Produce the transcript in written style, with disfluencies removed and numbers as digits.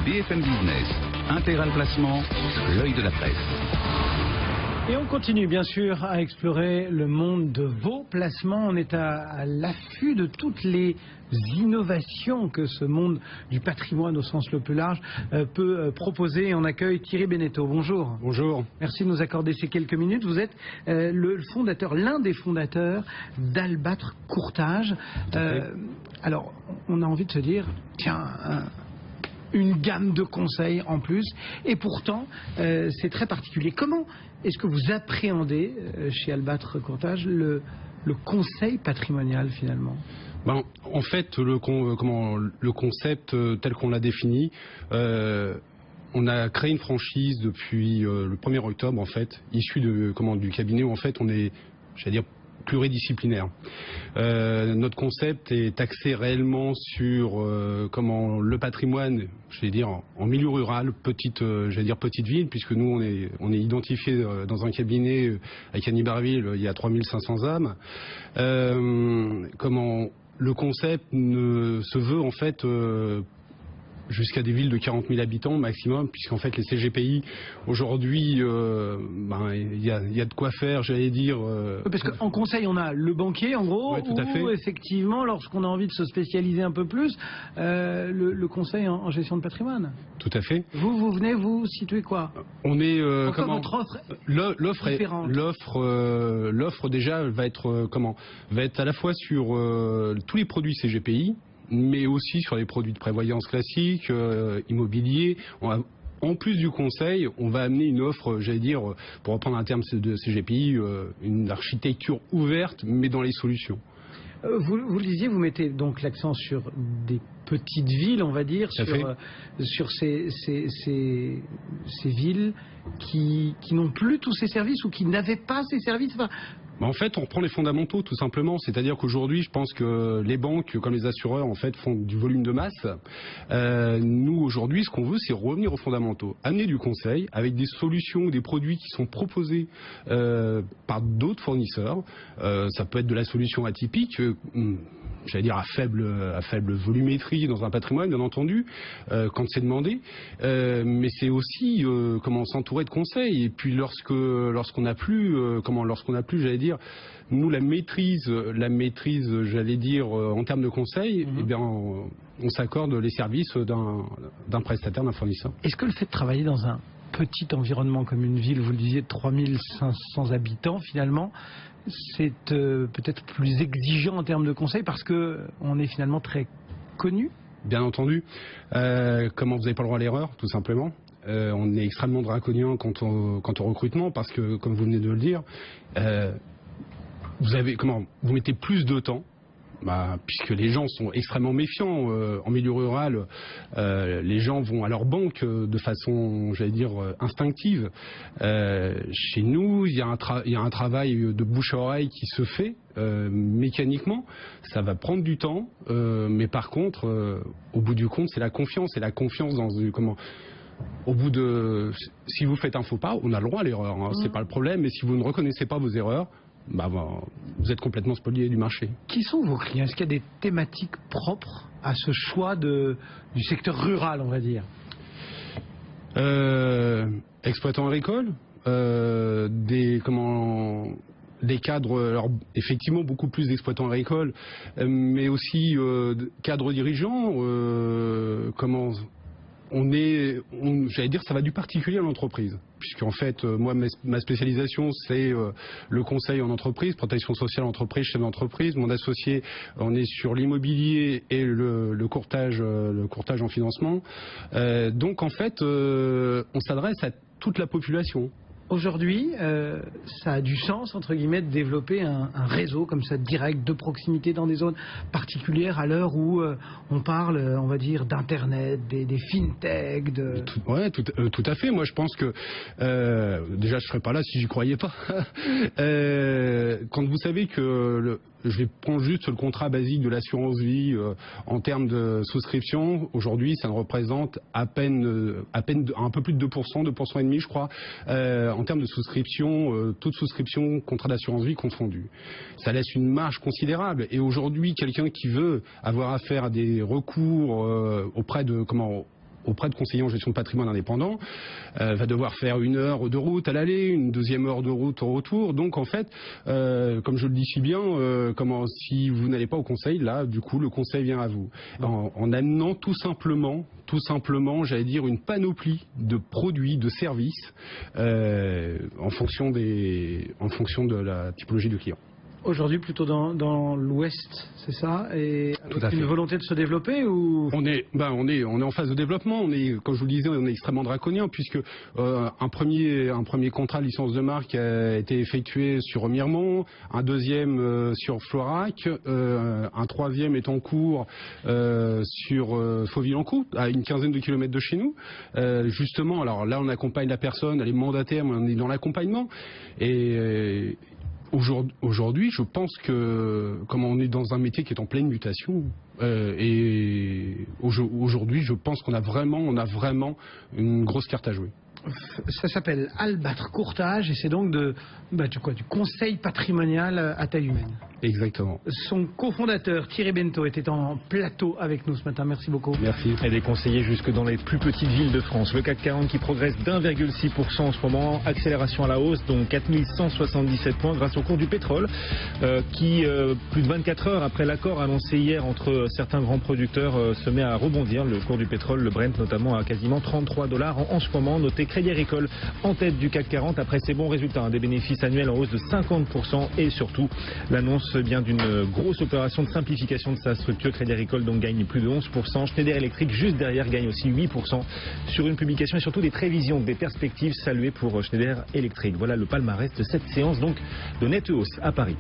BFM Business, Intégral Placement, l'œil de la presse. Et on continue bien sûr à explorer le monde de vos placements. On est à l'affût de toutes les innovations que ce monde du patrimoine au sens le plus large peut proposer. On accueille Thierry Beneteau. Bonjour. Bonjour. Merci de nous accorder ces quelques minutes. Vous êtes le fondateur, l'un des fondateurs d'Albâtre Courtage. Alors, on a envie de se dire, tiens, une gamme de conseils en plus, et pourtant c'est très particulier. Comment est-ce que vous appréhendez chez Albattre Courtage le conseil patrimonial finalement? En fait, le concept tel qu'on l'a défini, on a créé une franchise depuis le 1er octobre en fait, issu du cabinet où en fait on est, j'allais dire, pluridisciplinaire. Notre concept est axé réellement sur le patrimoine, je vais dire en milieu rural, petite ville, puisque nous on est identifié dans un cabinet à Cagny-Barville, il y a 3500 âmes. Le concept se veut en fait jusqu'à des villes de 40 000 habitants maximum, puisqu'en fait les CGPI aujourd'hui, il y a de quoi faire, j'allais dire. Parce qu'en conseil on a le banquier en gros, ouais, tout à fait. Ou effectivement lorsqu'on a envie de se spécialiser un peu plus, le conseil en gestion de patrimoine. Tout à fait. Vous venez vous situer quoi? On est votre offre l'offre déjà va être à la fois sur tous les produits CGPI, mais aussi sur les produits de prévoyance classiques, immobilier. En plus du conseil, on va amener une offre, j'allais dire, pour reprendre un terme de CGPI, une architecture ouverte, mais dans les solutions. Vous le disiez, vous mettez donc l'accent sur des petites villes, on va dire, sur ces villes qui n'ont plus tous ces services ou qui n'avaient pas ces services. En fait, on reprend les fondamentaux tout simplement. C'est-à-dire qu'aujourd'hui, je pense que les banques, comme les assureurs, en fait, font du volume de masse. Nous, aujourd'hui, ce qu'on veut, c'est revenir aux fondamentaux, amener du conseil avec des solutions, des produits qui sont proposés par d'autres fournisseurs. Ça peut être de la solution atypique. J'allais dire à faible volumétrie dans un patrimoine, bien entendu, quand c'est demandé, mais c'est aussi comment s'entourer de conseils. Et puis lorsqu'on n'a plus, j'allais dire, nous la maîtrise, j'allais dire, en termes de conseils, eh bien, on s'accorde les services d'un prestataire, d'un fournisseur. Est-ce que le fait de travailler dans un petit environnement comme une ville, vous le disiez, de 3500 habitants finalement, c'est peut-être plus exigeant en termes de conseils parce qu'on est finalement très connu? Bien entendu. Vous n'avez pas le droit à l'erreur, tout simplement. On est extrêmement draconien quant au recrutement parce que, comme vous venez de le dire, vous mettez plus de temps. Puisque les gens sont extrêmement méfiants en milieu rural, les gens vont à leur banque de façon, j'allais dire, instinctive. Chez nous, il y a un travail de bouche à oreille qui se fait mécaniquement. Ça va prendre du temps, mais par contre, au bout du compte, c'est la confiance. Et la confiance dans si vous faites un faux pas, on a le droit à l'erreur. C'est pas le problème. Mais si vous ne reconnaissez pas vos erreurs, vous êtes complètement spolié du marché. Qui sont vos clients? Est-ce qu'il y a des thématiques propres à ce choix du secteur rural, on va dire? Exploitants agricoles, des cadres, alors effectivement beaucoup plus d'exploitants agricoles, mais aussi cadres dirigeants, j'allais dire, ça va du particulier à l'entreprise. Puisqu'en fait, moi, ma spécialisation, c'est le conseil en entreprise, protection sociale en entreprise, chef d'entreprise. Mon associé, on est sur l'immobilier et le courtage en financement. Donc, en fait, on s'adresse à toute la population. Aujourd'hui, ça a du sens, entre guillemets, de développer un réseau comme ça, direct, de proximité dans des zones particulières à l'heure où on parle, on va dire, d'Internet, des fintech, Ouais, tout à fait. Moi, je pense que, déjà, je serais pas là si j'y croyais pas. Quand vous savez que je vais prendre juste le contrat basique de l'assurance vie en termes de souscription. Aujourd'hui, ça ne représente à peine un peu plus de 2%, 2,5% je crois, en termes de souscription, taux de souscription, contrat d'assurance vie confondu. Ça laisse une marge considérable. Et aujourd'hui, quelqu'un qui veut avoir affaire à des recours auprès de auprès de conseillers en gestion de patrimoine indépendants, va devoir faire 1 heure de route à l'aller, une 2e heure de route au retour. Donc en fait, comme je le dis si bien, si vous n'allez pas au conseil, là, du coup, le conseil vient à vous. En amenant tout simplement, j'allais dire, une panoplie de produits, de services, en fonction de la typologie de client. Aujourd'hui, plutôt dans l'Ouest, c'est ça? Et avec une volonté de se développer ou... On est en phase de développement. Comme je vous le disais, on est extrêmement draconien puisque un premier contrat de licence de marque a été effectué sur Remiremont, un 2e sur Florac, un 3e est en cours sur Fauville-en-Caux, à une 15aine de kilomètres de chez nous. Justement, alors là, on accompagne la personne, elle est mandataire, mais on est dans l'accompagnement. Et aujourd'hui, je pense que, comme on est dans un métier qui est en pleine mutation, et aujourd'hui, je pense qu'on a vraiment une grosse carte à jouer. Ça s'appelle Albâtre Courtage et c'est donc du conseil patrimonial à taille humaine. Exactement. Son cofondateur Thierry Bento était en plateau avec nous ce matin. Merci beaucoup. Merci. Et des conseillers jusque dans les plus petites villes de France. Le CAC 40 qui progresse d'1,6% en ce moment. Accélération à la hausse, donc 4177 points grâce au cours du pétrole qui, plus de 24 heures après l'accord annoncé hier entre certains grands producteurs, se met à rebondir. Le cours du pétrole, le Brent notamment, à quasiment $33 en ce moment. Notez Crédit Agricole en tête du CAC 40 après ses bons résultats, des bénéfices annuels en hausse de 50% et surtout l'annonce vient d'une grosse opération de simplification de sa structure. Crédit Agricole donc gagne plus de 11%. Schneider Electric juste derrière gagne aussi 8% sur une publication et surtout des prévisions, des perspectives saluées pour Schneider Electric. Voilà le palmarès de cette séance donc de nette hausse à Paris.